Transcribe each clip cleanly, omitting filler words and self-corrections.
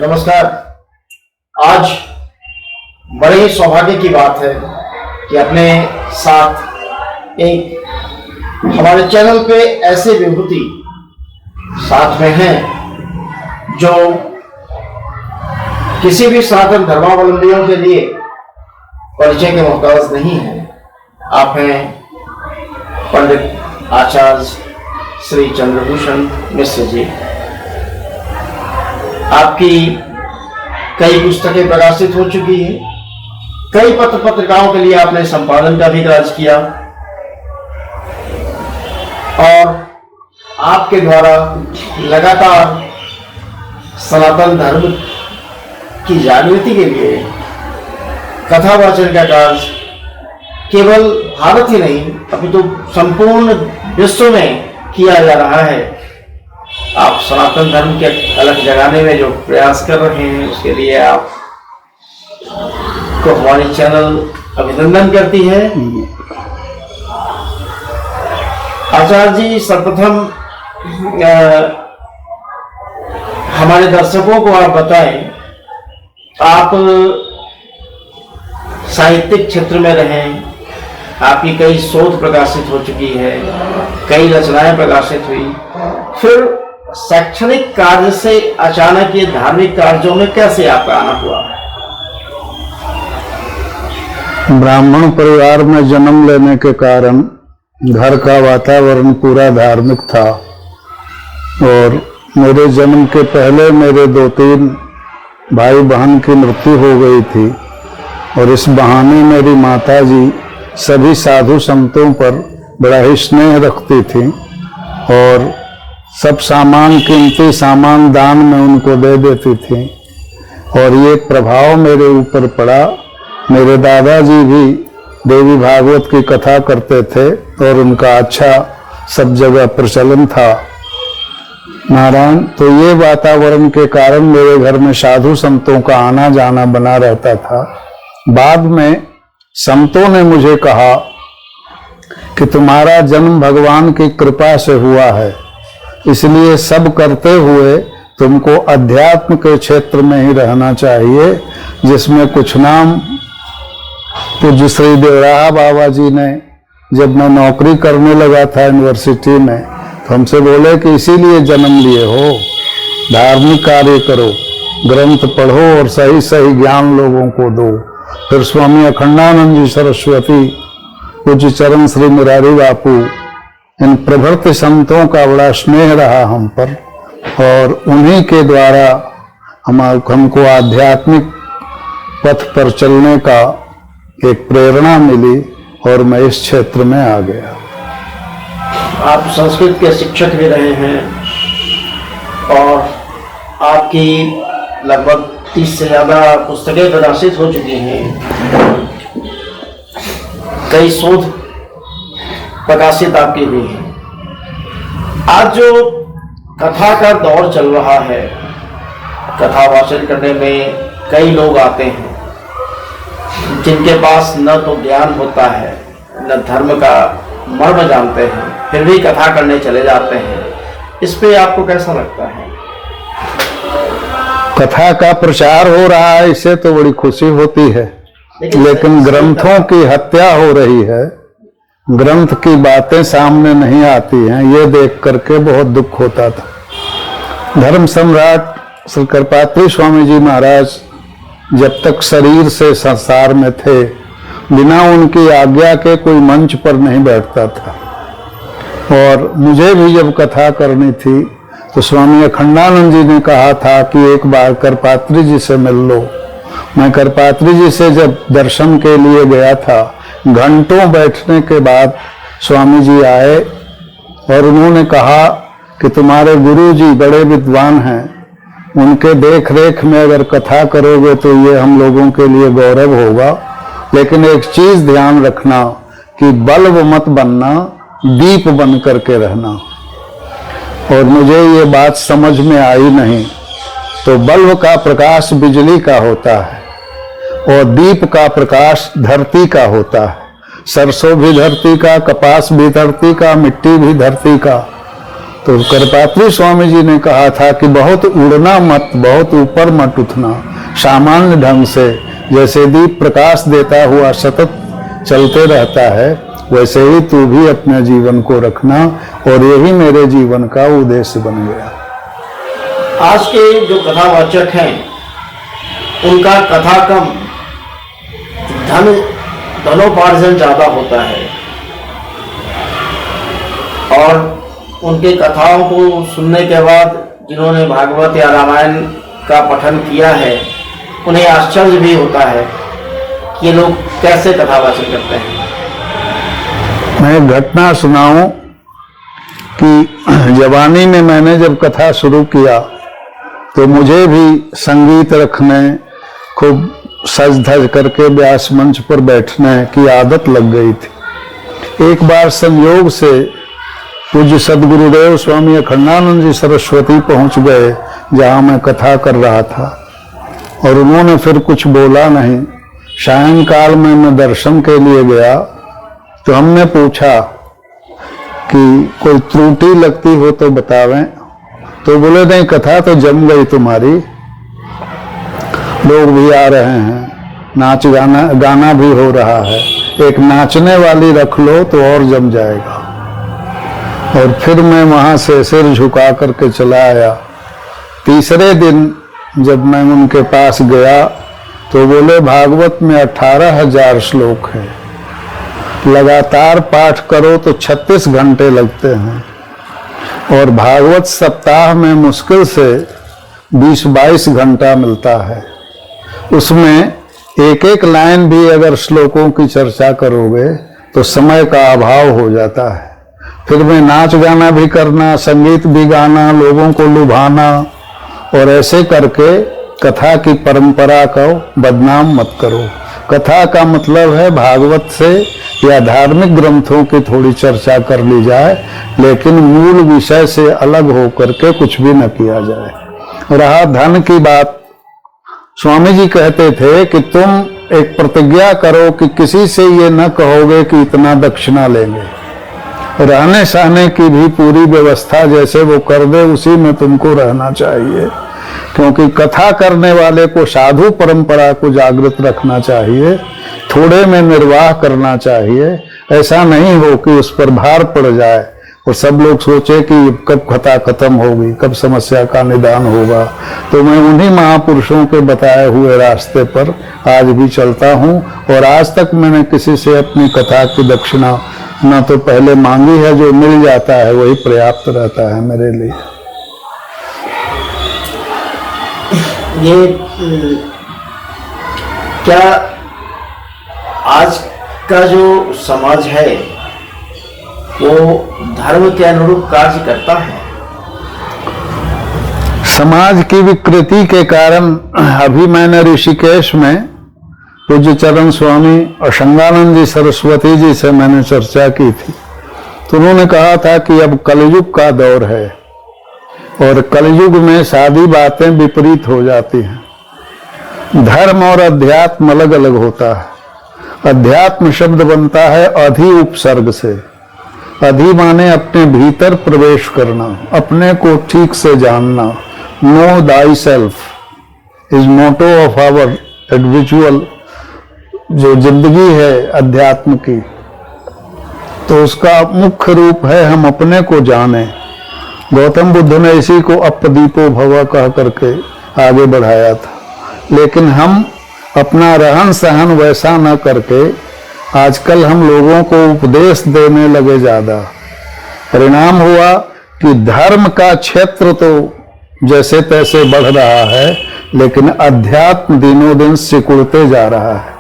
नमस्कार। आज बड़े ही सौभाग्य की बात है कि अपने साथ एक हमारे चैनल पे ऐसे विभूति साथ में हैं जो किसी भी सनातन धर्मावलंबियों के लिए परिचय के मोहताज नहीं है। आप हैं पंडित आचार्य श्री चंद्रभूषण मिश्र जी। आपकी कई पुस्तकें प्रकाशित हो चुकी हैं, कई पत्र पत्रिकाओं के लिए आपने संपादन का भी कार्य किया और आपके द्वारा लगातार सनातन धर्म की जागृति के लिए कथावाचन का कार्य केवल भारत ही नहीं अपितु संपूर्ण विश्व में किया जा रहा है। आप सनातन धर्म के अलग जगाने में जो प्रयास कर रहे हैं उसके लिए आप को हमारी चैनल अभिनंदन करती है। आचार्य जी, सर्वप्रथम हमारे दर्शकों को आप बताएं, आप साहित्यिक क्षेत्र में रहे, आपकी कई शोध प्रकाशित हो चुकी है, कई रचनाएं प्रकाशित हुई, फिर शैक्षणिक कार्य से अचानक ये धार्मिक कार्यों में कैसे आपका आना हुआ? ब्राह्मण परिवार में जन्म लेने के कारण घर का वातावरण पूरा धार्मिक था और मेरे जन्म के पहले मेरे 2-3 भाई बहन की मृत्यु हो गई थी और इस बहाने मेरी माता जी सभी साधु संतों पर बड़ा ही स्नेह रखती थी और सब सामान, कीमती सामान दान में उनको दे देती थी और ये प्रभाव मेरे ऊपर पड़ा। मेरे दादाजी भी देवी भागवत की कथा करते थे और उनका अच्छा सब जगह प्रचलन था नारायण। तो ये वातावरण के कारण मेरे घर में साधु संतों का आना जाना बना रहता था। बाद में संतों ने मुझे कहा कि तुम्हारा जन्म भगवान की कृपा से हुआ है, इसलिए सब करते हुए तुमको अध्यात्म के क्षेत्र में ही रहना चाहिए, जिसमें कुछ नाम पूज्य श्री देवराहा बाबा जी ने जब मैं नौकरी करने लगा था यूनिवर्सिटी में तो हमसे बोले कि इसीलिए जन्म लिए हो, धार्मिक कार्य करो, ग्रंथ पढ़ो और सही सही ज्ञान लोगों को दो। फिर स्वामी अखंडानंद जी सरस्वती, पूज्य चरण श्री मुरारी बापू, इन प्रभृति संतों का बड़ा स्नेह रहा हम पर और उन्हीं के द्वारा हमको आध्यात्मिक पथ पर चलने का एक प्रेरणा मिली और मैं इस क्षेत्र में आ गया। आप संस्कृत के शिक्षक भी रहे हैं और आपकी लगभग 30 से ज़्यादा पुस्तकें प्रकाशित हो चुकी हैं, कई शोध प्रकाशित आपकी भी है। आज जो कथा का दौर चल रहा है, कथा वाचन करने में कई लोग आते हैं जिनके पास न तो ज्ञान होता है न धर्म का मर्म जानते हैं, फिर भी कथा करने चले जाते हैं। इस पे आपको कैसा लगता है? कथा का प्रचार हो रहा है, इससे तो बड़ी खुशी होती है, लेकिन ग्रंथों की हत्या हो रही है, ग्रंथ की बातें सामने नहीं आती हैं, ये देख करके बहुत दुख होता था। धर्म सम्राट श्री कृपात्री स्वामी जी महाराज जब तक शरीर से संसार में थे, बिना उनकी आज्ञा के कोई मंच पर नहीं बैठता था और मुझे भी जब कथा करनी थी तो स्वामी अखंडानंद जी ने कहा था कि एक बार करपात्री जी से मिल लो। मैं करपात्री जी से जब दर्शन के लिए गया था, घंटों बैठने के बाद स्वामी जी आए और उन्होंने कहा कि तुम्हारे गुरु जी बड़े विद्वान हैं, उनके देख रेख में अगर कथा करोगे तो ये हम लोगों के लिए गौरव होगा, लेकिन एक चीज ध्यान रखना कि बल्ब मत बनना, दीप बन करके रहना। और मुझे ये बात समझ में आई नहीं। तो बल्ब का प्रकाश बिजली का होता है और दीप का प्रकाश धरती का होता है। सरसों भी धरती का, कपास भी धरती का, मिट्टी भी धरती का। तो करपात्री स्वामी जी ने कहा था कि बहुत उड़ना मत, बहुत ऊपर मत उठना, सामान्य ढंग से जैसे दीप प्रकाश देता हुआ सतत चलते रहता है वैसे ही तू भी अपने जीवन को रखना। और यही मेरे जीवन का उद्देश्य बन गया। आज के जो कथावाचक हैं उनका कथा कम, धनोपार्जन ज्यादा होता है और उनके कथाओं को सुनने के बाद जिन्होंने भागवत या रामायण का पठन किया है उन्हें आश्चर्य भी होता है कि ये लोग कैसे कथावाचन करते हैं। मैं एक घटना सुनाऊं कि जवानी में मैंने जब कथा शुरू किया तो मुझे भी संगीत रखने, खूब सज धज करके व्यास मंच पर बैठने की आदत लग गई थी। एक बार संयोग से पूज्य सदगुरुदेव स्वामी अखंडानंद जी सरस्वती पहुंच गए जहां मैं कथा कर रहा था और उन्होंने फिर कुछ बोला नहीं। सायंकाल में मैं दर्शन के लिए गया तो हमने पूछा कि कोई त्रुटि लगती हो तो बतावें, तो बोले नहीं कथा तो जम गई तुम्हारी, लोग भी आ रहे हैं, नाच गाना भी हो रहा है, एक नाचने वाली रख लो तो और जम जाएगा। और फिर मैं वहां से सिर झुका करके चला आया। तीसरे दिन जब मैं उनके पास गया तो बोले भागवत में 18,000 श्लोक हैं, लगातार पाठ करो तो 36 घंटे लगते हैं और भागवत सप्ताह में मुश्किल से 20-22 घंटा मिलता है। उसमें एक एक लाइन भी अगर श्लोकों की चर्चा करोगे तो समय का अभाव हो जाता है। फिर में नाच गाना भी करना, संगीत भी गाना, लोगों को लुभाना और ऐसे करके कथा की परंपरा को बदनाम मत करो। कथा का मतलब है भागवत से या धार्मिक ग्रंथों की थोड़ी चर्चा कर ली जाए, लेकिन मूल विषय से अलग होकर के कुछ भी न किया जाए। रहा धन की बात, स्वामी जी कहते थे कि तुम एक प्रतिज्ञा करो कि किसी से ये न कहोगे कि इतना दक्षिणा लेंगे। रहने सहने की भी पूरी व्यवस्था जैसे वो कर दे उसी में तुमको रहना चाहिए, क्योंकि कथा करने वाले को साधु परंपरा को जागृत रखना चाहिए, थोड़े में निर्वाह करना चाहिए। ऐसा नहीं हो कि उस पर भार पड़ जाए और सब लोग सोचे कि कब कथा खत्म होगी, कब समस्या का निदान होगा। तो मैं उन्हीं महापुरुषों के बताए हुए रास्ते पर आज भी चलता हूँ और आज तक मैंने किसी से अपनी कथा की दक्षिणा न तो पहले मांगी है, जो मिल जाता है वही पर्याप्त रहता है मेरे लिए। ये क्या आज का जो समाज है वो धर्म के अनुरूप कार्य करता है? समाज की विकृति के कारण अभी मैंने ऋषिकेश में पूज्य चरण स्वामी अशंगानंद जी सरस्वती जी से मैंने चर्चा की थी, तो उन्होंने कहा था कि अब कलयुग का दौर है और कलयुग में सारी बातें विपरीत हो जाती हैं। धर्म और अध्यात्म अलग अलग होता है। अध्यात्म शब्द बनता है अधि उपसर्ग से। अधि माने अपने भीतर प्रवेश करना, अपने को ठीक से जानना। Know thyself is motto of our individual जो जिंदगी है अध्यात्म की, तो उसका मुख्य रूप है हम अपने को जाने। गौतम बुद्ध ने इसी को अपदीपो भव कह करके आगे बढ़ाया था, लेकिन हम अपना रहन सहन वैसा न करके आजकल हम लोगों को उपदेश देने लगे ज्यादा। परिणाम हुआ कि धर्म का क्षेत्र तो जैसे तैसे बढ़ रहा है, लेकिन अध्यात्म दिनों दिन सिकुड़ते जा रहा है।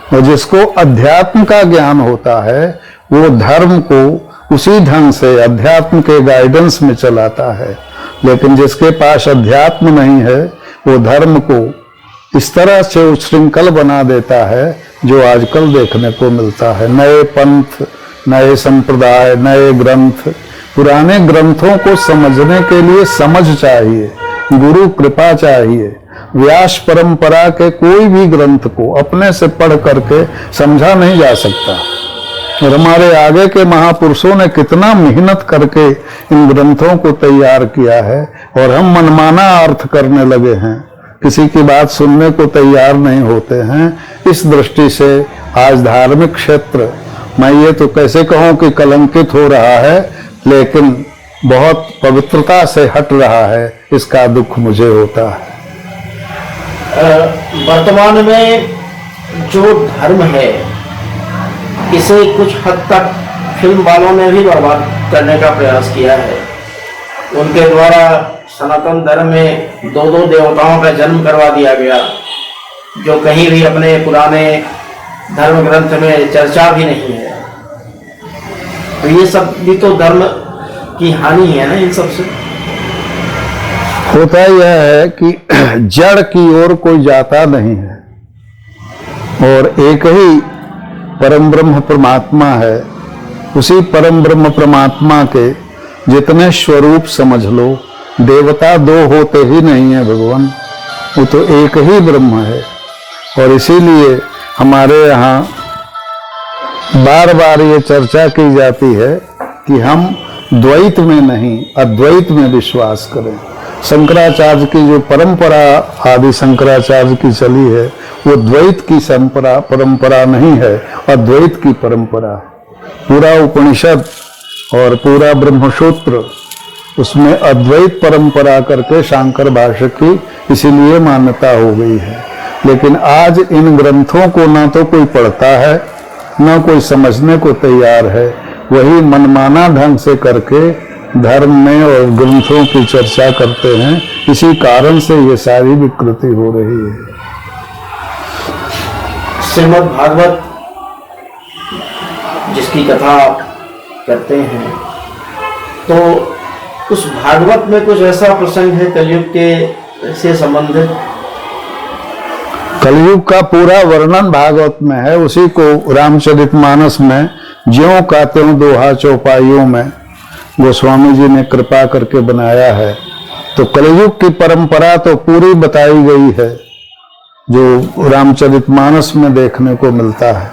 और जिसको अध्यात्म का ज्ञान होता है वो धर्म को उसी ढंग से अध्यात्म के गाइडेंस में चलाता है, लेकिन जिसके पास अध्यात्म नहीं है वो धर्म को इस तरह से उच्छृंखल बना देता है जो आजकल देखने को मिलता है। नए पंथ, नए संप्रदाय, नए ग्रंथ। पुराने ग्रंथों को समझने के लिए समझ चाहिए, गुरु कृपा चाहिए। व्यास परंपरा के कोई भी ग्रंथ को अपने से पढ़ करके समझा नहीं जा सकता। और हमारे आगे के महापुरुषों ने कितना मेहनत करके इन ग्रंथों को तैयार किया है, और हम मनमाना अर्थ करने लगे हैं, किसी की बात सुनने को तैयार नहीं होते हैं। इस दृष्टि से आज धार्मिक क्षेत्र, मैं ये तो कैसे कहूं कि कलंकित हो रहा है, लेकिन बहुत पवित्रता से हट रहा है, इसका दुख मुझे होता है। वर्तमान में जो धर्म है, इसे कुछ हद तक फिल्म वालों ने भी बर्बाद करने का प्रयास किया है। उनके द्वारा सनातन धर्म में दो देवताओं का जन्म करवा दिया गया, जो कहीं भी अपने पुराने धर्म ग्रंथ में चर्चा भी नहीं है। तो ये सब भी तो धर्म की हानि है ना इन सबसे। होता यह है कि जड़ की ओर कोई जाता नहीं है, और एक ही परम ब्रह्म परमात्मा है। उसी परम ब्रह्म परमात्मा के जितने स्वरूप समझ लो, देवता दो होते ही नहीं है भगवान, वो तो एक ही ब्रह्म है। और इसीलिए हमारे यहाँ बार बार ये चर्चा की जाती है कि हम द्वैत में नहीं अद्वैत में विश्वास करें। शंकराचार्य की जो परंपरा आदि शंकराचार्य की चली है, वो द्वैत की परंपरा नहीं है, अद्वैत की परंपरा है। पूरा उपनिषद और पूरा ब्रह्मसूत्र, उसमें अद्वैत परंपरा करके शंकर भाष्य की इसीलिए मान्यता हो गई है। लेकिन आज इन ग्रंथों को ना तो कोई पढ़ता है, ना कोई समझने को तैयार है। वही मनमाना ढंग से करके धर्म में और ग्रंथों की चर्चा करते हैं। इसी कारण से ये सारी विकृति हो रही है। श्रीमद् भागवत जिसकी कथा आप करते हैं, तो उस भागवत में कुछ ऐसा प्रसंग है कलयुग के से संबंधित? कलयुग का पूरा वर्णन भागवत में है। उसी को रामचरितमानस में ज्यों का त्यों दोहा चौपाइयों में गोस्वामी जी ने कृपा करके बनाया है। तो कलयुग की परंपरा तो पूरी बताई गई है, जो रामचरितमानस में देखने को मिलता है।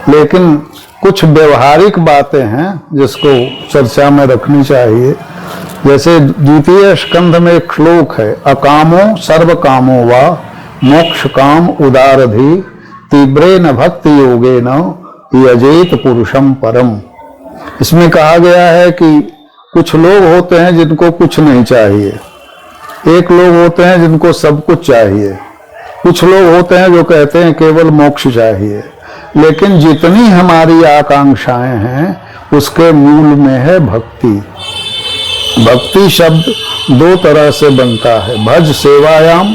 लेकिन कुछ व्यवहारिक बातें हैं जिसको चर्चा में रखनी चाहिए। जैसे द्वितीय स्कंध में एक श्लोक है, अकामो सर्व कामो वा मोक्ष काम उदारधि तीव्रेन भक्ति योगेन यजेत पुरुषम परम। इसमें कहा गया है कि कुछ लोग होते हैं जिनको कुछ नहीं चाहिए, एक लोग होते हैं जिनको सब कुछ चाहिए, कुछ लोग होते हैं जो कहते हैं केवल मोक्ष चाहिए। लेकिन जितनी हमारी आकांक्षाएं हैं उसके मूल में है भक्ति। भक्ति शब्द दो तरह से बनता है, भज सेवायाम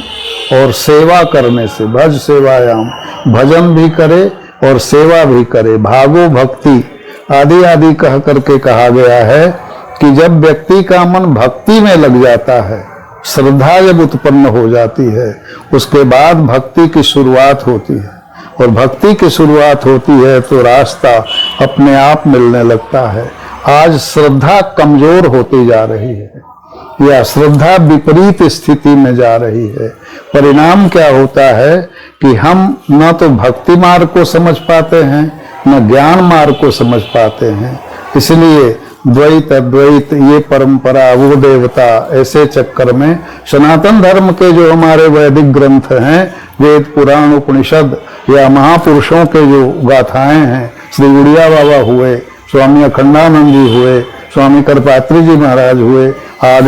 और सेवा करने से। भज सेवायाम, भजन भी करे और सेवा भी करे। भागो भक्ति आदि आदि कह करके कहा गया है कि जब व्यक्ति का मन भक्ति में लग जाता है, श्रद्धा जब उत्पन्न हो जाती है, उसके बाद भक्ति की शुरुआत होती है। और भक्ति की शुरुआत होती है तो रास्ता अपने आप मिलने लगता है। आज श्रद्धा कमजोर होती जा रही है, या श्रद्धा विपरीत स्थिति में जा रही है। परिणाम क्या होता है कि हम न तो भक्ति मार्ग को समझ पाते हैं, न ज्ञान मार्ग को समझ पाते हैं। इसलिए द्वैत अद्वैत, ये परंपरा, वो देवता, ऐसे चक्कर में सनातन धर्म के जो हमारे वैदिक ग्रंथ हैं, वेद पुराण उपनिषद या महापुरुषों के जो गाथाएं हैं, श्री उड़िया बाबा हुए, स्वामी अखंडानंद जी हुए, स्वामी करपात्री जी महाराज हुए,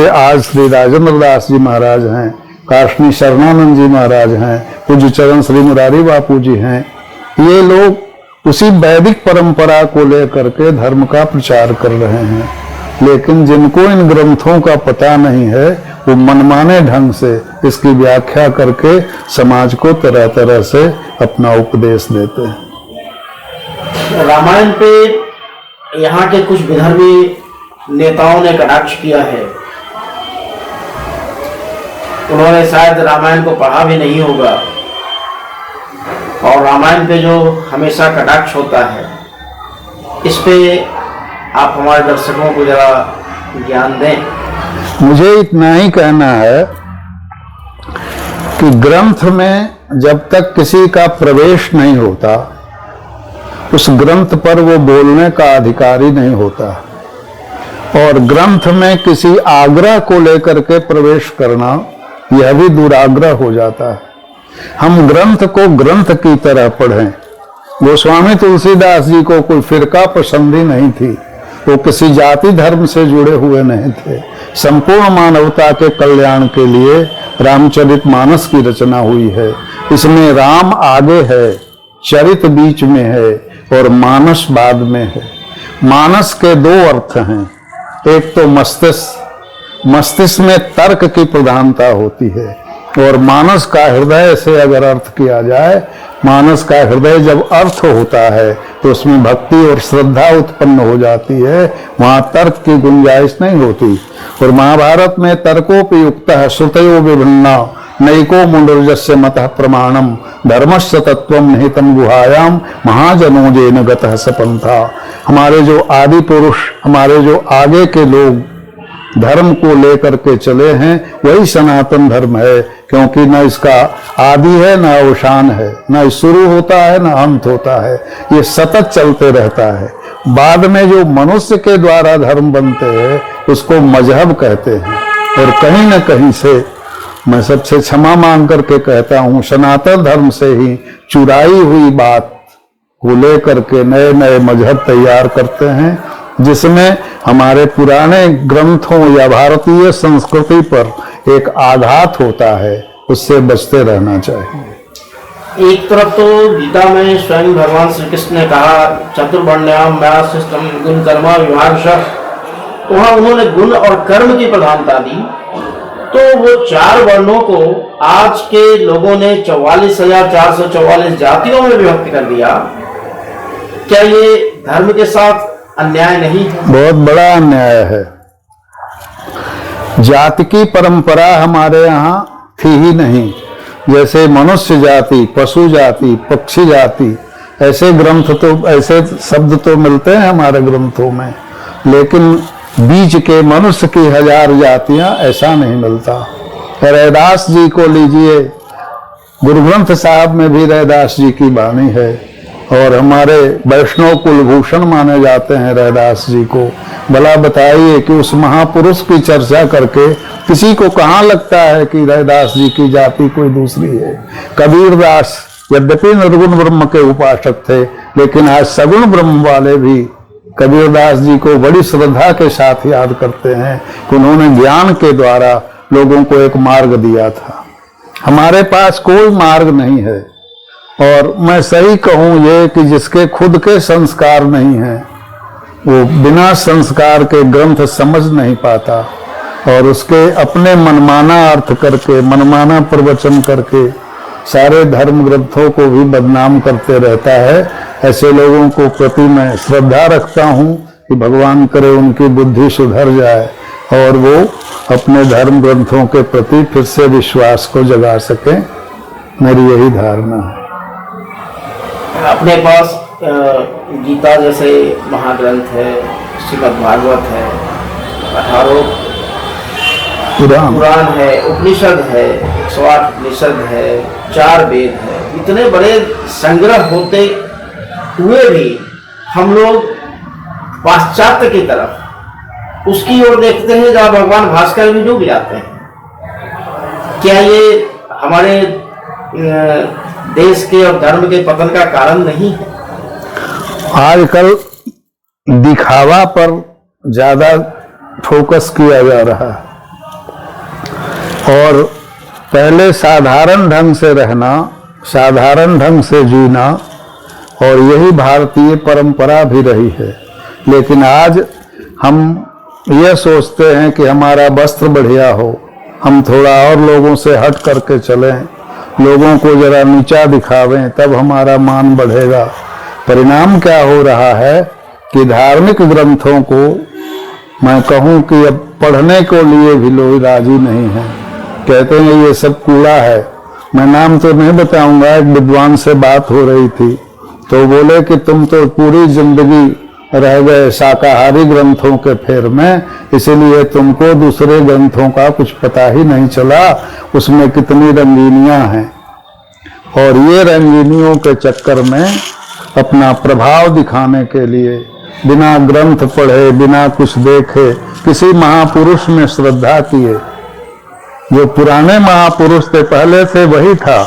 आज श्री राजेंद्र दास जी महाराज हैं, काशनी शरणानंद जी महाराज हैं, पूज्य चरण श्री मुरारी बापू जी हैं। ये लोग उसी वैदिक परंपरा को लेकर के धर्म का प्रचार कर रहे हैं। लेकिन जिनको इन ग्रंथों का पता नहीं है, वो मनमाने ढंग से इसकी व्याख्या करके समाज को तरह तरह से अपना उपदेश देते हैं। रामायण पे यहाँ के कुछ विधर्मी नेताओं ने कटाक्ष किया है। उन्होंने शायद रामायण को पढ़ा भी नहीं होगा, और रामायण पे जो हमेशा कटाक्ष होता है, इस पे आप हमारे दर्शकों को जरा ज्ञान दें। मुझे इतना ही कहना है कि ग्रंथ में जब तक किसी का प्रवेश नहीं होता, उस ग्रंथ पर वो बोलने का अधिकारी नहीं होता। और ग्रंथ में किसी आग्रह को लेकर के प्रवेश करना यह भी दुराग्रह हो जाता है। हम ग्रंथ को ग्रंथ की तरह पढ़ें। गोस्वामी तुलसीदास जी को कोई फिरका पसंदी नहीं थी, वो किसी जाति धर्म से जुड़े हुए नहीं थे। संपूर्ण मानवता के कल्याण के लिए रामचरितमानस की रचना हुई है। इसमें राम आगे है, चरित बीच में है और मानस बाद में है। मानस के दो अर्थ हैं, एक तो मस्तिष्क, मस्तिष्क में तर्क की प्रधानता होती है, और मानस का हृदय से अगर अर्थ किया जाए, मानस का हृदय जब अर्थ होता है तो उसमें भक्ति और श्रद्धा उत्पन्न हो जाती है, वहां तर्क की गुंजाइश नहीं होती। और महाभारत में तर्कोपयुक्त श्रुतयो विभिन्ना नैको मुंडर्जस्य मतः प्रमाणम धर्मस्य तत्वम निहितम गुहायाम महाजनो जेन गतः सपंथा। हमारे जो आदि पुरुष, हमारे जो आगे के लोग धर्म को लेकर के चले हैं, वही सनातन धर्म है, क्योंकि न इसका आदि है न अवसान है, न शुरू होता है न अंत होता है, ये सतत चलते रहता है। बाद में जो मनुष्य के द्वारा धर्म बनते हैं उसको मजहब कहते हैं। और कहीं न कहीं से मैं सबसे क्षमा मांग करके कहता हूँ, सनातन धर्म से ही चुराई हुई बात को लेकर के नए नए मजहब तैयार करते हैं, जिसमें हमारे पुराने ग्रंथों या भारतीय संस्कृति पर एक आघात होता है। उससे बचते रहना चाहिए। एक तरफ तो गीता में स्वयं भगवान श्री कृष्ण ने कहा चतुर्वर्ण्याम मया सृष्टम गुण कर्मा विभागशः, वहां उन्होंने गुण और कर्म की प्रधानता दी। तो वो चार वर्णों को आज के लोगों ने 44,444 जातियों में विभक्त कर दिया। क्या ये धर्म के साथ अन्याय नहीं है? बहुत बड़ा अन्याय है। जाति की परंपरा हमारे यहाँ थी ही नहीं। जैसे मनुष्य जाति, पशु जाति, पक्षी जाति, ऐसे ग्रंथ तो, ऐसे शब्द तो मिलते हैं हमारे ग्रंथों में, लेकिन बीच के मनुष्य की 1000 जातियां ऐसा नहीं मिलता। रैदास जी को लीजिए, गुरु ग्रंथ साहब में भी रैदास जी की वाणी है, और हमारे वैष्णव कुलभूषण माने जाते हैं रैदास जी को। भला बताइए कि उस महापुरुष की चर्चा करके किसी को कहाँ लगता है कि रैदास जी की जाति कोई दूसरी है। कबीरदास यद्यपि निर्गुण ब्रह्म के उपासक थे, लेकिन आज सगुण ब्रह्म वाले भी कबीरदास जी को बड़ी श्रद्धा के साथ याद करते हैं कि उन्होंने ज्ञान के द्वारा लोगों को एक मार्ग दिया था। हमारे पास कोई मार्ग नहीं है। और मैं सही कहूँ ये कि जिसके खुद के संस्कार नहीं हैं, वो बिना संस्कार के ग्रंथ समझ नहीं पाता, और उसके अपने मनमाना अर्थ करके, मनमाना प्रवचन करके सारे धर्म ग्रंथों को भी बदनाम करते रहता है। ऐसे लोगों को प्रति मैं श्रद्धा रखता हूँ कि भगवान करे उनकी बुद्धि सुधर जाए और वो अपने धर्म ग्रंथों के प्रति फिर से विश्वास को जगा सके। मेरी यही धारणा है। अपने पास गीता जैसे महाग्रंथ है, श्रीमद् भागवत है, 18 पुराण है, उपनिषद है, 108 उपनिषद है, 4 वेद है। इतने बड़े संग्रह होते हुए भी हम लोग पाश्चात्य की तरफ उसकी ओर देखते हैं जहां भगवान भास्कर भी डूब जाते हैं। क्या ये हमारे देश के और धर्म के पतन का कारण नहीं है? आजकल दिखावा पर ज्यादा फोकस किया जा रहा है, और पहले साधारण ढंग से रहना, साधारण ढंग से जीना, और यही भारतीय परंपरा भी रही है। लेकिन आज हम यह सोचते हैं कि हमारा वस्त्र बढ़िया हो, हम थोड़ा और लोगों से हट करके चलें, लोगों को जरा नीचा दिखावें, तब हमारा मान बढ़ेगा। परिणाम क्या हो रहा है कि धार्मिक ग्रंथों को मैं कहूँ कि अब पढ़ने को लिए भी लोग राजी नहीं हैं। कहते हैं ये सब कूड़ा है। मैं नाम तो नहीं बताऊंगा। एक विद्वान से बात हो रही थी तो बोले कि तुम तो पूरी जिंदगी रह गए शाकाहारी ग्रंथों के फेर में, इसीलिए तुमको दूसरे ग्रंथों का कुछ पता ही नहीं चला, उसमें कितनी रंगीनियां हैं। और ये रंगीनियों के चक्कर में अपना प्रभाव दिखाने के लिए, बिना ग्रंथ पढ़े, बिना कुछ देखे, किसी महापुरुष में श्रद्धा किए। जो पुराने महापुरुष थे, पहले थे, वही था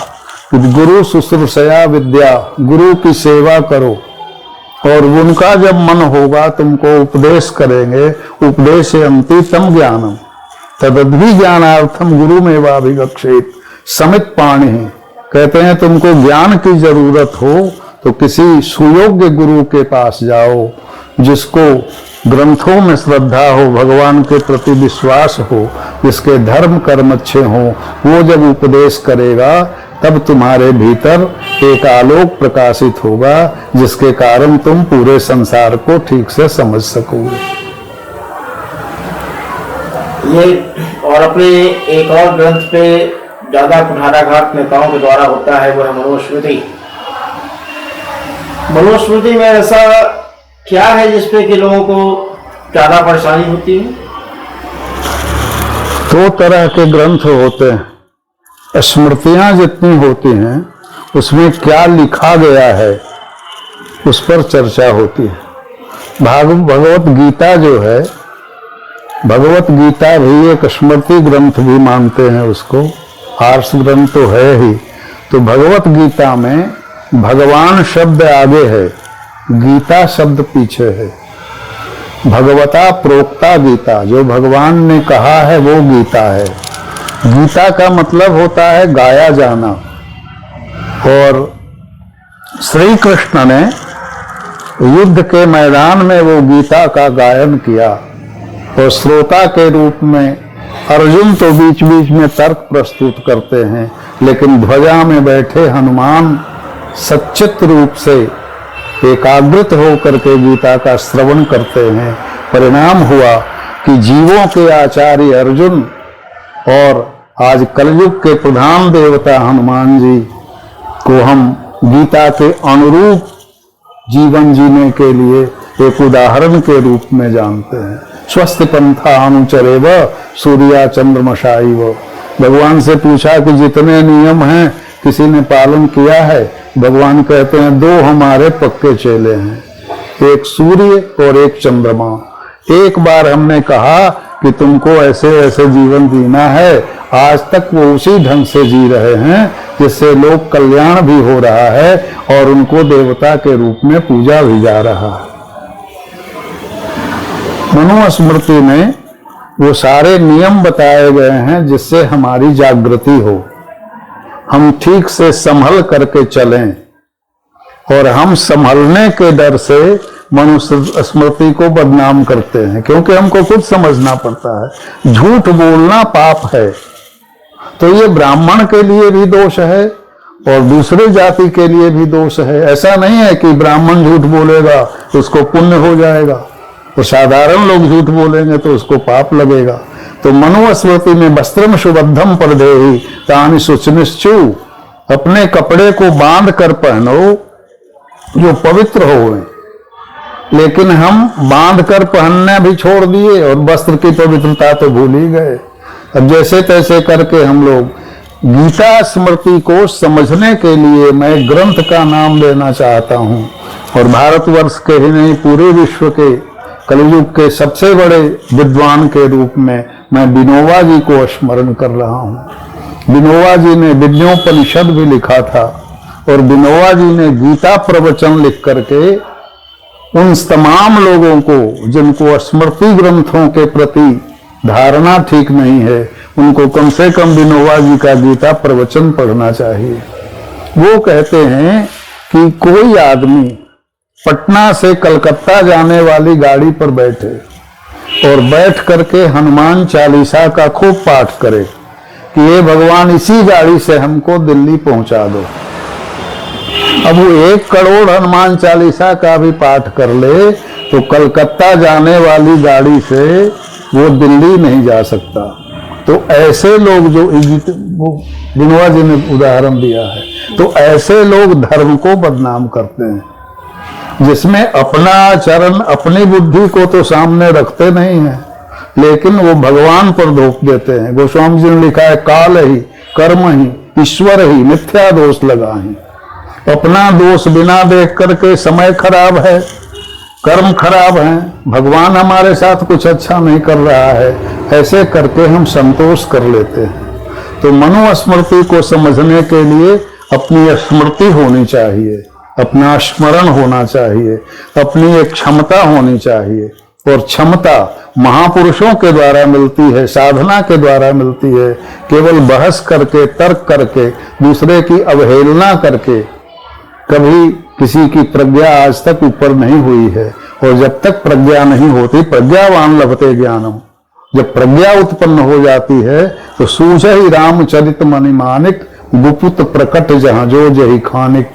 कि गुरु शुश्रूषया विद्या, गुरु की सेवा करो, और उनका जब मन होगा तुमको उपदेश करेंगे। उपदेशयन्ति तम ज्ञानम तदद्भि ज्ञानार्थम गुरुमेवाभिगच्छेत् समित पाणि। कहते हैं तुमको ज्ञान की जरूरत हो तो किसी सुयोग्य गुरु के पास जाओ, जिसको ग्रंथों में श्रद्धा हो, भगवान के प्रति विश्वास हो, जिसके धर्म कर्म अच्छे हो। वो जब उपदेश करेगा तब तुम्हारे भीतर एक आलोक प्रकाशित होगा, जिसके कारण तुम पूरे संसार को ठीक से समझ सकोगे। ये और अपने एक और ग्रंथ पे ज्यादा कुठाराघात नेताओं के द्वारा होता है, वो है मनुस्मृति। मनुस्मृति में ऐसा क्या है जिसपे कि लोगों को ज्यादा परेशानी होती है? दो तरह के ग्रंथ होते हैं। स्मृतियां जितनी होती हैं उसमें क्या लिखा गया है उस पर चर्चा होती है। भगवत गीता जो है, भगवत गीता भी एक स्मृति ग्रंथ भी मानते हैं उसको, आर्ष ग्रंथ तो है ही। तो भगवत गीता में भगवान शब्द आगे है, गीता शब्द पीछे है। भगवता प्रोक्ता गीता, जो भगवान ने कहा है वो गीता है। गीता का मतलब होता है गाया जाना। और श्री कृष्ण ने युद्ध के मैदान में वो गीता का गायन किया, और श्रोता के रूप में अर्जुन तो बीच बीच में तर्क प्रस्तुत करते हैं, लेकिन ध्वजा में बैठे हनुमान सच्चित रूप से एकाग्रित होकर के गीता का श्रवण करते हैं। परिणाम हुआ कि जीवों के आचार्य अर्जुन और आज कलयुग के प्रधान देवता हनुमान जी को हम गीता के अनुरूप जीवन जीने के लिए एक उदाहरण के रूप में जानते हैं। स्वस्थ पंथा अनुचरेव सूर्या चंद्रमशाइव। भगवान से पूछा कि जितने नियम हैं किसी ने पालन किया है? भगवान कहते हैं दो हमारे पक्के चेले हैं, एक सूर्य और एक चंद्रमा। एक बार हमने कहा कि तुमको ऐसे ऐसे जीवन जीना है, आज तक वो उसी ढंग से जी रहे हैं जिससे लोक कल्याण भी हो रहा है और उनको देवता के रूप में पूजा भी जा रहा है। मनुस्मृति में वो सारे नियम बताए गए हैं जिससे हमारी जागृति हो, हम ठीक से संभल करके चलें। और हम संभलने के डर से मनुस्मृति को बदनाम करते हैं, क्योंकि हमको खुद समझना पड़ता है झूठ बोलना पाप है। तो ये ब्राह्मण के लिए भी दोष है और दूसरे जाति के लिए भी दोष है। ऐसा नहीं है कि ब्राह्मण झूठ बोलेगा तो उसको पुण्य हो जाएगा, और साधारण लोग झूठ बोलेंगे तो उसको पाप लगेगा। तो मनुस्मृति में वस्त्रम सुबद्धम परदेहि तानि शुचिनिश्चु, अपने कपड़े को बांध कर पहनो जो पवित्र हो। लेकिन हम बांध कर पहनना भी छोड़ दिए और वस्त्र की पवित्रता तो भूल ही गए। अब जैसे तैसे करके हम लोग गीता स्मृति को समझने के लिए मैं ग्रंथ का नाम लेना चाहता हूं, और भारतवर्ष के ही नहीं पूरे विश्व के कलयुग के सबसे बड़े विद्वान के रूप में मैं विनोबा जी को स्मरण कर रहा हूं। विनोबा जी ने विद्योपनिषद भी लिखा था, और विनोबा जी ने गीता प्रवचन लिख करके उन तमाम लोगों को जिनको स्मृति ग्रंथों के प्रति धारणा ठीक नहीं है, उनको कम से कम विनोबा जी का गीता प्रवचन पढ़ना चाहिए। वो कहते हैं कि कोई आदमी पटना से कलकत्ता जाने वाली गाड़ी पर बैठे और बैठ करके हनुमान चालीसा का खूब पाठ करे कि ये भगवान इसी गाड़ी से हमको दिल्ली पहुंचा दो। अब वो 1 करोड़ हनुमान चालीसा का भी पाठ कर ले तो कलकत्ता जाने वाली गाड़ी से वो दिल्ली नहीं जा सकता। तो ऐसे लोग जो विनोबा जी ने उदाहरण दिया है, तो ऐसे लोग धर्म को बदनाम करते हैं, जिसमें अपना आचरण अपनी बुद्धि को तो सामने रखते नहीं है, लेकिन वो भगवान पर दोष देते हैं। गोस्वामी जी ने लिखा है काल ही कर्म ही ईश्वर ही मिथ्या दोष लगा ही। अपना दोष बिना देख करके समय खराब है, कर्म खराब है, भगवान हमारे साथ कुछ अच्छा नहीं कर रहा है, ऐसे करके हम संतोष कर लेते हैं। तो मनुस्मृति को समझने के लिए अपनी स्मृति होनी चाहिए, अपना स्मरण होना चाहिए, अपनी एक क्षमता होनी चाहिए। और क्षमता महापुरुषों के द्वारा मिलती है, साधना के द्वारा मिलती है। केवल बहस करके, तर्क करके, दूसरे की अवहेलना करके कभी किसी की प्रज्ञा आज तक ऊपर नहीं हुई है। और जब तक प्रज्ञा नहीं होती, प्रज्ञावान लभते ज्ञानम, जब प्रज्ञा उत्पन्न हो जाती है तो सूझ ही रामचरित मणिमानिक, गुपुत प्रकट जहां जो जही खानिक।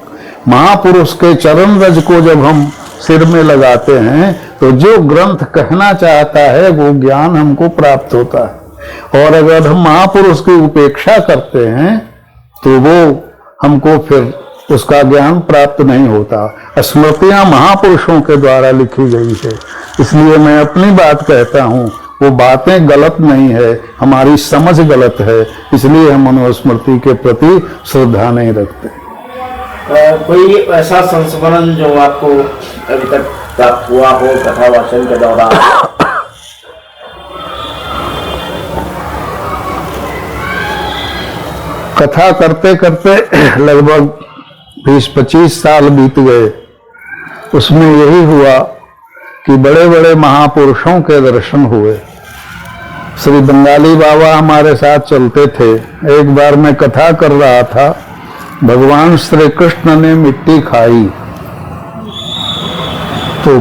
महापुरुष के चरण रज को जब हम सिर में लगाते हैं तो जो ग्रंथ कहना चाहता है वो ज्ञान हमको प्राप्त होता है। और अगर हम महापुरुष की उपेक्षा करते हैं तो वो हमको फिर उसका ज्ञान प्राप्त नहीं होता। स्मृतियां महापुरुषों के द्वारा लिखी गई है, इसलिए मैं अपनी बात कहता हूँ, वो बातें गलत नहीं है, हमारी समझ गलत है, इसलिए हम मनुस्मृति के प्रति श्रद्धा नहीं रखते। कोई ऐसा संस्मरण जो आपको अभी तक प्राप्त हुआ हो कथा वाचन के दौरान? कथा करते करते लगभग 20-25 साल बीत गए। उसमें यही हुआ कि बड़े बड़े महापुरुषों के दर्शन हुए। श्री बंगाली बाबा हमारे साथ चलते थे। एक बार मैं कथा कर रहा था, भगवान श्री कृष्ण ने मिट्टी खाई, तो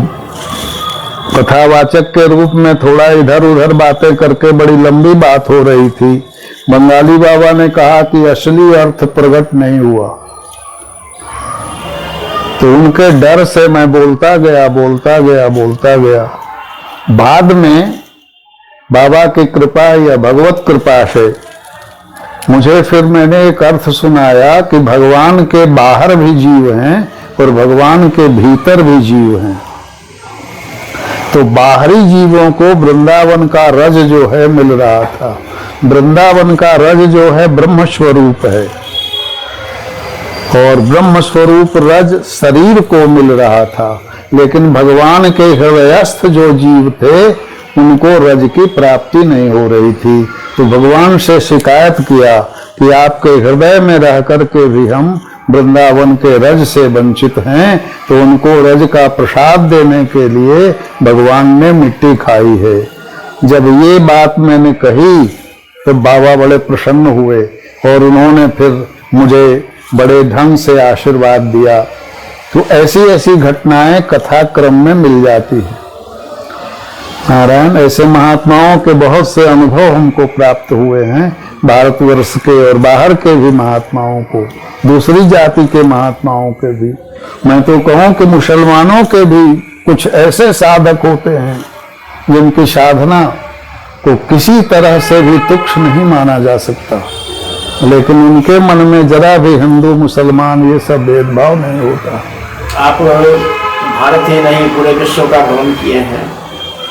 कथावाचक के रूप में थोड़ा इधर उधर बातें करके बड़ी लंबी बात हो रही थी। बंगाली बाबा ने कहा कि असली अर्थ प्रकट नहीं हुआ। तो उनके डर से मैं बोलता गया। बाद में बाबा की कृपा या भगवत कृपा से मुझे फिर मैंने एक अर्थ सुनाया कि भगवान के बाहर भी जीव हैं और भगवान के भीतर भी जीव हैं। तो बाहरी जीवों को वृंदावन का रज जो है मिल रहा था। वृंदावन का रज जो है ब्रह्म स्वरूप है, और ब्रह्म स्वरूप रज शरीर को मिल रहा था। लेकिन भगवान के हृदयस्थ जो जीव थे उनको रज की प्राप्ति नहीं हो रही थी। तो भगवान से शिकायत किया कि आपके हृदय में रह करके भी हम वृंदावन के रज से वंचित हैं, तो उनको रज का प्रसाद देने के लिए भगवान ने मिट्टी खाई है। जब ये बात मैंने कही तो बाबा बड़े प्रसन्न हुए और उन्होंने फिर मुझे बड़े ढंग से आशीर्वाद दिया। तो ऐसी ऐसी घटनाएं कथा क्रम में मिल जाती है। नारायण, ऐसे महात्माओं के बहुत से अनुभव हमको प्राप्त हुए हैं, भारतवर्ष के और बाहर के भी महात्माओं को, दूसरी जाति के महात्माओं के भी। मैं तो कहूँ कि मुसलमानों के भी कुछ ऐसे साधक होते हैं जिनकी साधना को किसी तरह से भी तुच्छ नहीं माना जा सकता, लेकिन उनके मन में जरा भी हिंदू मुसलमान ये सब भेदभाव नहीं होता। आप भारत ही नहीं पूरे विश्व का भ्रमण किए हैं,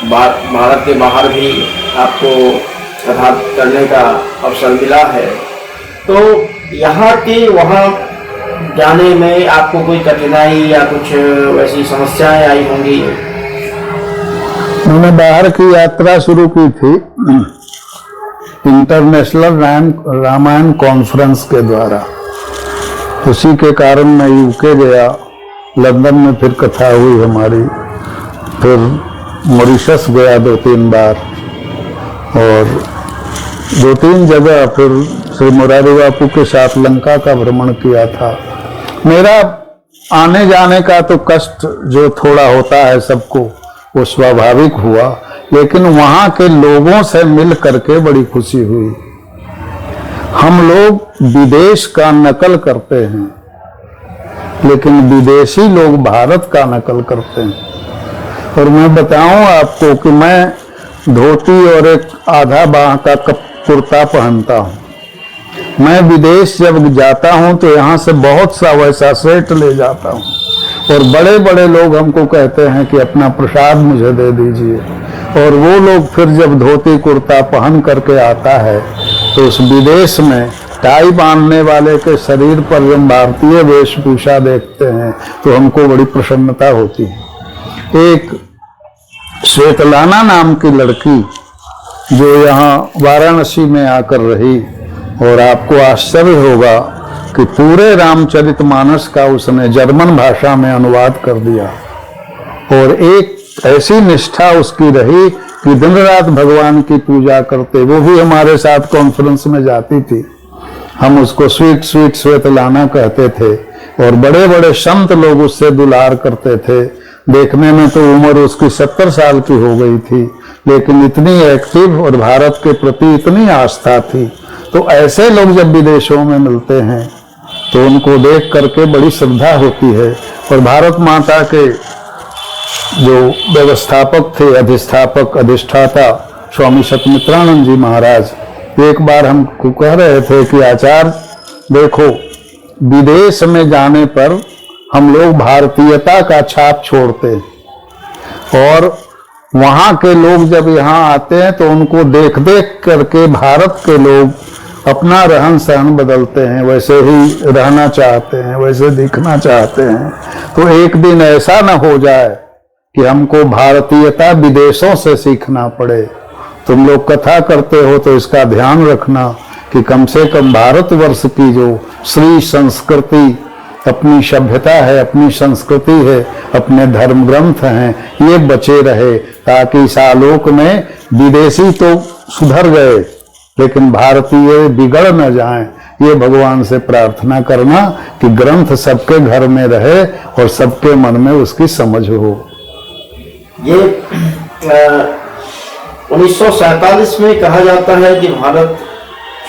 भारत के बाहर भी आपको कथा करने का अवसर मिला है, तो यहाँ के वहाँ जाने में आपको कोई कठिनाई या कुछ वैसी समस्याएं आई होंगी? मैंने बाहर की यात्रा शुरू की थी इंटरनेशनल रामायण कॉन्फ्रेंस के द्वारा। उसी के कारण मैं यूके गया, लंदन में फिर कथा हुई हमारी, फिर मॉरिशस गया 2-3 बार, और 2-3 जगह फिर श्री मुरारी बापू के साथ लंका का भ्रमण किया था। मेरा आने जाने का तो कष्ट जो थोड़ा होता है सबको, वो स्वाभाविक हुआ, लेकिन वहां के लोगों से मिल करके बड़ी खुशी हुई। हम लोग विदेश का नकल करते हैं, लेकिन विदेशी लोग भारत का नकल करते हैं। और मैं बताऊं आपको कि मैं धोती और एक आधा बाह का कुर्ता पहनता हूं। मैं विदेश जब जाता हूं तो यहाँ से बहुत सा वैसा सेट ले जाता हूं, और बड़े बड़े लोग हमको कहते हैं कि अपना प्रसाद मुझे दे दीजिए। और वो लोग फिर जब धोती कुर्ता पहन करके आता है तो उस विदेश में टाई बांधने वाले के शरीर पर जब भारतीय वेशभूषा देखते हैं तो हमको बड़ी प्रसन्नता होती है। एक श्वेतलाना नाम की लड़की जो यहाँ वाराणसी में आकर रही, और आपको आश्चर्य होगा कि पूरे रामचरितमानस का उसने जर्मन भाषा में अनुवाद कर दिया, और एक ऐसी निष्ठा उसकी रही कि दिन रात भगवान की पूजा करते। वो भी हमारे साथ कॉन्फ्रेंस में जाती थी। हम उसको स्वीट स्वीट श्वेतलाना कहते थे, और बड़े बड़े संत लोग उससे दुलार करते थे। देखने में तो उम्र उसकी 70 साल की हो गई थी, लेकिन इतनी एक्टिव और भारत के प्रति इतनी आस्था थी। तो ऐसे लोग जब विदेशों में मिलते हैं तो उनको देख करके बड़ी श्रद्धा होती है। और भारत माता के जो व्यवस्थापक थे, अधिष्ठापक, अधिष्ठाता स्वामी सत्यमित्रानंद जी महाराज, एक बार हमको कह रहे थे कि आचार्य देखो, विदेश में जाने पर हम लोग भारतीयता का छाप छोड़ते, और वहां के लोग जब यहाँ आते हैं तो उनको देख देख करके भारत के लोग अपना रहन सहन बदलते हैं, वैसे ही रहना चाहते हैं, वैसे दिखना चाहते हैं। तो एक दिन ऐसा न हो जाए कि हमको भारतीयता विदेशों से सीखना पड़े। तुम लोग कथा करते हो तो इसका ध्यान रखना कि कम से कम भारतवर्ष की जो श्री संस्कृति, अपनी सभ्यता है, अपनी संस्कृति है, अपने धर्म ग्रंथ हैं, ये बचे रहे, ताकि इस आलोक में विदेशी तो सुधर गए लेकिन भारतीय बिगड़ न जाएं। ये भगवान से प्रार्थना करना कि ग्रंथ सबके घर में रहे और सबके मन में उसकी समझ हो। ये 1947 में कहा जाता है कि भारत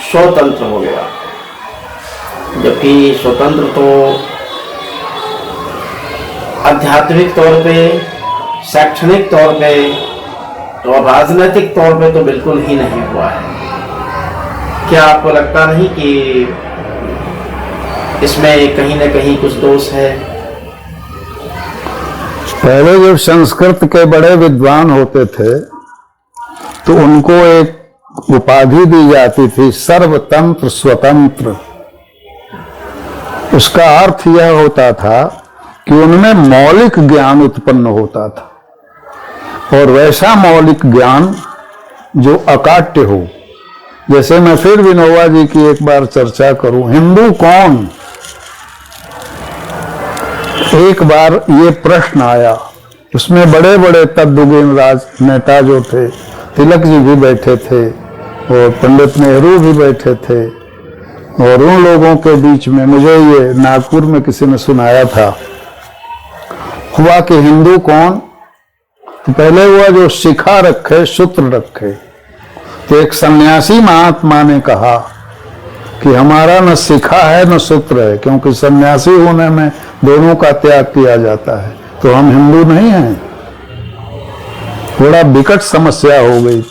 स्वतंत्र हो गया, जबकि स्वतंत्र तो आध्यात्मिक तौर पे, शैक्षणिक तौर पे और राजनीतिक तौर पे तो बिल्कुल ही नहीं हुआ है। क्या आपको लगता नहीं कि इसमें कहीं ना कहीं कुछ दोष है? पहले जब संस्कृत के बड़े विद्वान होते थे तो उनको एक उपाधि दी जाती थी, सर्वतंत्र स्वतंत्र। उसका अर्थ यह होता था कि उनमें मौलिक ज्ञान उत्पन्न होता था, और वैसा मौलिक ज्ञान जो अकाट्य हो। जैसे मैं फिर विनोबा जी की एक बार चर्चा करूं, हिंदू कौन? एक बार ये प्रश्न आया, उसमें बड़े बड़े तत्वज्ञान राजनेता जो थे, तिलक जी भी बैठे थे और पंडित नेहरू भी बैठे थे, और उन लोगों के बीच में मुझे ये नागपुर में किसी ने सुनाया था, हुआ कि हिंदू कौन? तो पहले हुआ जो शिखा रखे, सूत्र रखे। तो एक सन्यासी महात्मा ने कहा कि हमारा न शिखा है न सूत्र है, क्योंकि सन्यासी होने में दोनों का त्याग किया जाता है, तो हम हिंदू नहीं हैं। थोड़ा विकट समस्या हो गई,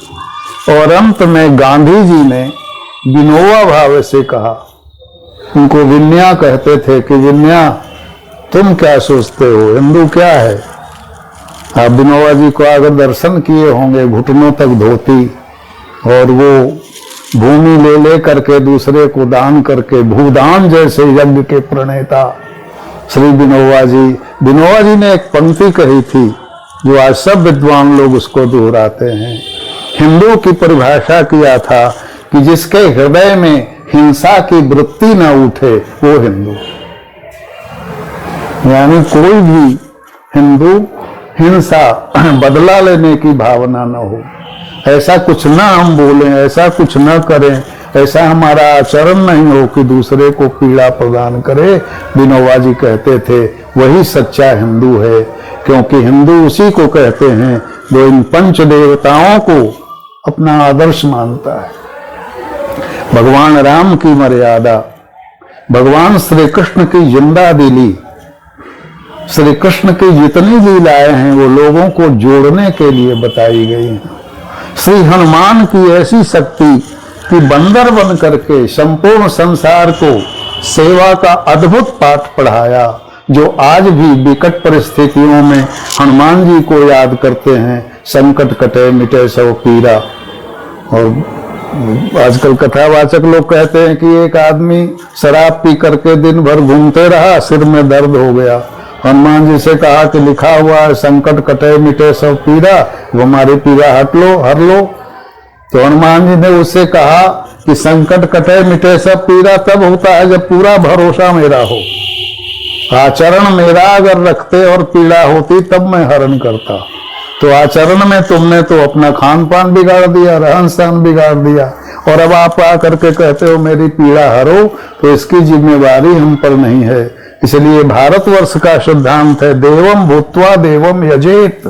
और अंत में गांधी जी ने विनोबा भावे से कहा, उनको विनया कहते थे, कि विनया तुम क्या सोचते हो, हिंदू क्या है? आप विनोबा जी को अगर दर्शन किए होंगे, घुटनों तक धोती, और वो भूमि ले ले करके दूसरे को दान करके, भूदान जैसे यज्ञ के प्रणेता श्री विनोबा जी। विनोबा जी ने एक पंक्ति कही थी जो आज सब विद्वान लोग उसको दोहराते हैं। हिंदू की परिभाषा किया था कि जिसके हृदय में हिंसा की वृत्ति न उठे वो हिंदू। यानी कोई भी हिंदू हिंसा, बदला लेने की भावना न हो, ऐसा कुछ ना हम बोलें, ऐसा कुछ ना करें, ऐसा हमारा आचरण नहीं हो कि दूसरे को पीड़ा प्रदान करे। विनोबा जी कहते थे वही सच्चा हिंदू है, क्योंकि हिंदू उसी को कहते हैं जो इन पंच देवताओं को अपना आदर्श मानता है। भगवान राम की मर्यादा, भगवान श्री कृष्ण की जिंदा दिली, श्री कृष्ण की जितनी लीलाएं हैं वो लोगों को जोड़ने के लिए बताई गई हैं। श्री हनुमान की ऐसी शक्ति कि बंदर बन करके संपूर्ण संसार को सेवा का अद्भुत पाठ पढ़ाया, जो आज भी विकट परिस्थितियों में हनुमान जी को याद करते हैं, संकट कटे मिटे सब पीरा। और आजकल कथावाचक लोग कहते हैं कि एक आदमी शराब पी करके दिन भर घूमते रहा, सिर में दर्द हो गया। हनुमान जी से कहा कि लिखा हुआ है संकट कटे मिटे सब पीरा, वो हमारी पीरा हर लो। तो हनुमान जी ने उससे कहा कि संकट कटे मिटे सब पीरा तब होता है जब पूरा भरोसा मेरा हो, आचरण मेरा अगर रखते और पीड़ा होती तब मैं हरण करता। तो आचरण में तुमने तो अपना खान पान बिगाड़ दिया, रहन सहन बिगाड़ दिया, और अब आप आकर के कहते हो मेरी पीड़ा हरो, तो इसकी जिम्मेवारी हम पर नहीं है। इसलिए भारतवर्ष का सिद्धांत है देवम भूत्वा देवम यजेत,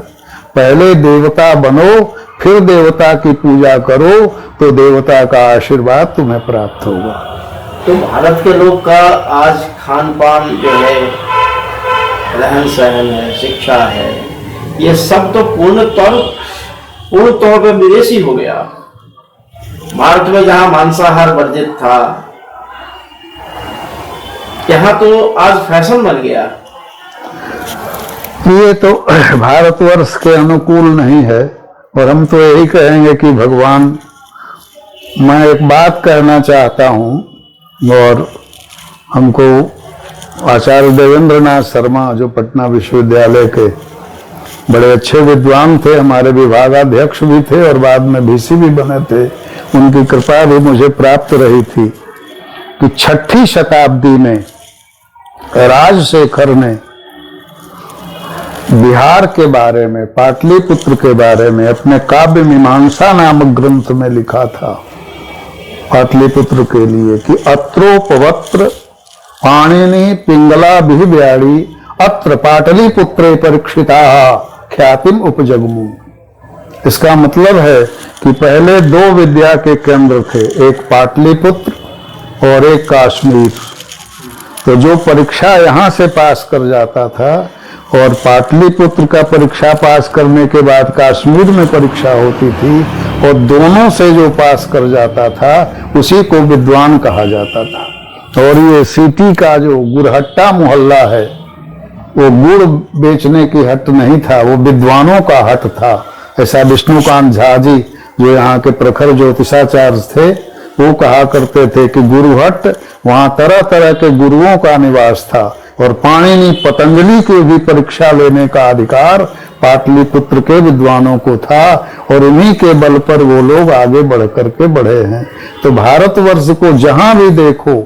पहले देवता बनो फिर देवता की पूजा करो, तो देवता का आशीर्वाद तुम्हें प्राप्त होगा। तो भारत के लोग का आज खान पान जो है, रहन सहन है, शिक्षा है, ये सब तो पूर्ण तौर पे विदेशी हो गया। भारत में जहां मांसाहार वर्जित था, यहाँ तो आज फैशन बन गया। ये तो भारतवर्ष के अनुकूल नहीं है, और हम तो यही कहेंगे कि भगवान, मैं एक बात कहना चाहता हूं, और हमको आचार्य देवेंद्र नाथ शर्मा जो पटना विश्वविद्यालय के बड़े अच्छे विद्वान थे, हमारे विभागाध्यक्ष भी थे और बाद में VC भी बने थे, उनकी कृपा भी मुझे प्राप्त रही थी कि 6ठी शताब्दी में राजशेखर ने बिहार के बारे में, पाटलिपुत्र के बारे में अपने काव्य मीमांसा नामक ग्रंथ में लिखा था पाटलिपुत्र के लिए कि अत्रोपवत्र पाणिनि पिंगला बिहव्याड़ी अत्र पाटलिपुत्रे परीक्षिता ख्यातिम उपजगमु। इसका मतलब है कि पहले 2 विद्या के केंद्र थे, एक पाटलिपुत्र और एक काश्मीर। तो जो परीक्षा यहाँ से पास कर जाता था और पाटलिपुत्र का परीक्षा पास करने के बाद कश्मीर में परीक्षा होती थी, और दोनों से जो पास कर जाता था उसी को विद्वान कहा जाता था। और ये सिटी का जो गुड़हट्टा मोहल्ला है, वो गुड़ बेचने की हट नहीं था, वो विद्वानों का हट था। ऐसा विष्णुकांत झा जी जो यहाँ के प्रखर ज्योतिषाचार्य थे, वो कहा करते थे कि गुरुहट, वहां तरह तरह के गुरुओं का निवास था, और पाणिनि पतंजलि की भी परीक्षा लेने का अधिकार पाटलिपुत्र के विद्वानों को था, और उन्हीं के बल पर वो लोग आगे बढ़ करके बढ़े हैं। तो भारतवर्ष को जहां भी देखो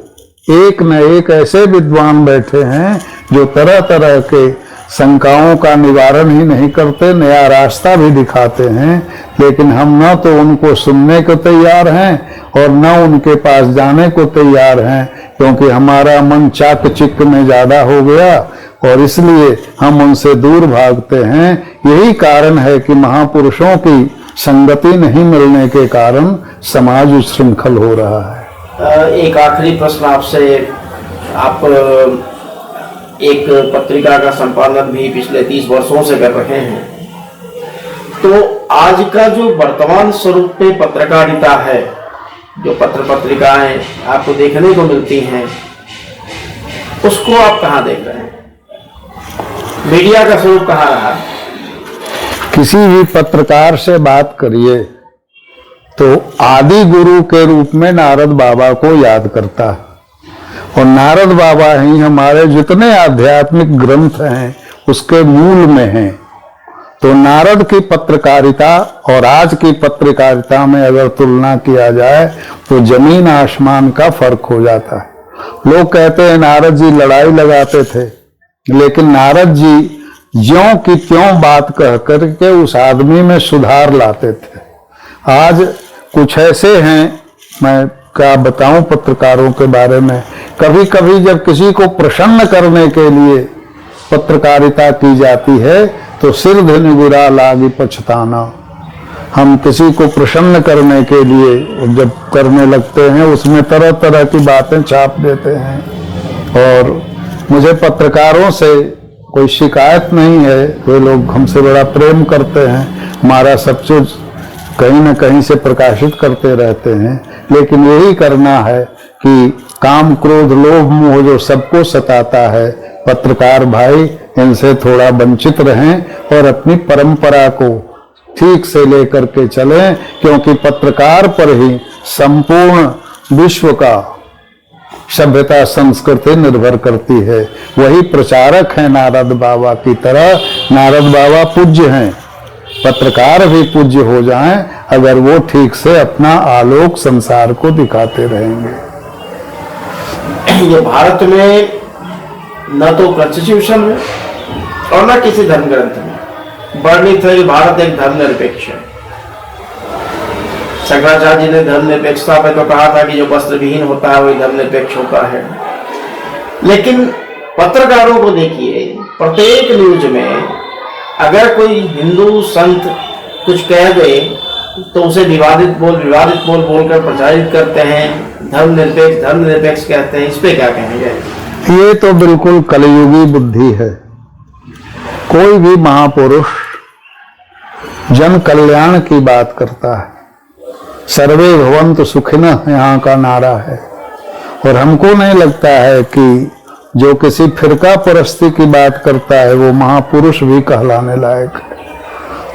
एक न एक ऐसे विद्वान बैठे हैं जो तरह तरह के शंकाओं का निवारण ही नहीं करते, नया रास्ता भी दिखाते हैं, लेकिन हम न तो उनको सुनने को तैयार हैं और न उनके पास जाने को तैयार हैं, क्योंकि हमारा मन चाक-चिक्क में ज्यादा हो गया और इसलिए हम उनसे दूर भागते हैं। यही कारण है कि महापुरुषों की संगति नहीं मिलने के कारण समाज उच्छृंखल हो रहा है। एक आखिरी प्रश्न आपसे, आप एक पत्रिका का संपादन भी पिछले 30 वर्षों से कर रहे हैं, तो आज का जो वर्तमान स्वरूप में पत्रकारिता है, जो पत्रिकाएं आपको देखने को मिलती हैं, उसको आप कहाँ देख रहे हैं? मीडिया का स्वरूप कहाँ रहा? किसी भी पत्रकार से बात करिए तो आदि गुरु के रूप में नारद बाबा को याद करता है, और नारद बाबा ही हमारे जितने आध्यात्मिक ग्रंथ हैं उसके मूल में हैं। तो नारद की पत्रकारिता और आज की पत्रकारिता में अगर तुलना किया जाए तो जमीन आसमान का फर्क हो जाता है। लोग कहते हैं नारद जी लड़ाई लगाते थे, लेकिन नारद जी ज्यों की त्यों बात कह करके उस आदमी में सुधार लाते थे। आज कुछ ऐसे हैं, मैं क्या बताऊं पत्रकारों के बारे में, कभी कभी जब किसी को प्रसन्न करने के लिए पत्रकारिता की जाती है तो सिर धन बुरा लागी पछताना। हम किसी को प्रसन्न करने के लिए जब करने लगते हैं उसमें तरह तरह की बातें छाप देते हैं, और मुझे पत्रकारों से कोई शिकायत नहीं है, वे लोग हमसे बड़ा प्रेम करते हैं, हमारा सब कुछ कहीं न कहीं से प्रकाशित करते रहते हैं। लेकिन यही करना है कि काम क्रोध लोभ मोह जो सबको सताता है, पत्रकार भाई इनसे थोड़ा वंचित रहें और अपनी परंपरा को ठीक से लेकर के चलें, क्योंकि पत्रकार पर ही संपूर्ण विश्व का सभ्यता संस्कृति निर्भर करती है। वही प्रचारक हैं नारद बाबा की तरह। नारद बाबा पूज्य हैं, पत्रकार भी पूज्य हो जाएं अगर वो ठीक से अपना आलोक संसार को दिखाते रहेंगे। ये भारत में न तो कॉन्स्टिट्यूशन में और न किसी धर्म ग्रंथ में वर्णित है कि भारत एक धर्मनिरपेक्ष है। शंकराचार्य जी ने धर्मनिरपेक्षता पे तो कहा था कि जो वस्त्र विहीन होता है वही धर्मनिरपेक्ष होता है। लेकिन पत्रकारों को देखिए, प्रत्येक न्यूज में अगर कोई हिंदू संत कुछ कह दे तो उसे विवादित बोल बोलकर प्रचारित करते हैं, धर्मनिरपेक्ष कहते हैं। इस पे क्या कहेंगे? ये तो बिल्कुल कलियुगी बुद्धि है। कोई भी महापुरुष जन कल्याण की बात करता है, सर्वे भवन्तु सुखिनः यहाँ का नारा है, और हमको नहीं लगता है कि जो किसी फिरका परस्ती की बात करता है वो महापुरुष भी कहलाने लायक है।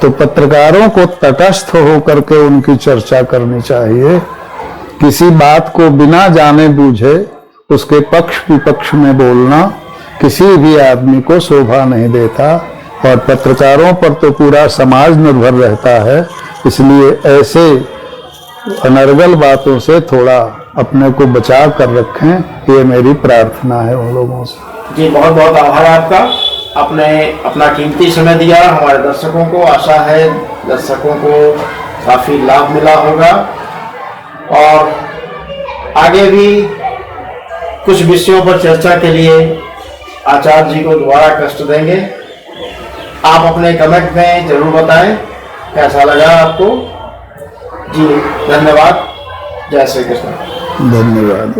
तो पत्रकारों को तटस्थ होकर के उनकी चर्चा करनी चाहिए। किसी बात को बिना जाने बूझे उसके पक्ष विपक्ष में बोलना किसी भी आदमी को शोभा नहीं देता, और पत्रकारों पर तो पूरा समाज निर्भर रहता है। इसलिए ऐसे अनर्गल बातों से थोड़ा अपने को बचा कर रखें, ये मेरी प्रार्थना है उन लोगों से। जी, बहुत बहुत आभार आपका। आपने अपना कीमती समय दिया हमारे दर्शकों को। आशा है दर्शकों को काफ़ी लाभ मिला होगा, और आगे भी कुछ विषयों पर चर्चा के लिए आचार्य जी को दोबारा कष्ट देंगे। आप अपने कमेंट में जरूर बताएं कैसा लगा आपको। जी धन्यवाद। जय श्री कृष्ण। धन्यवाद।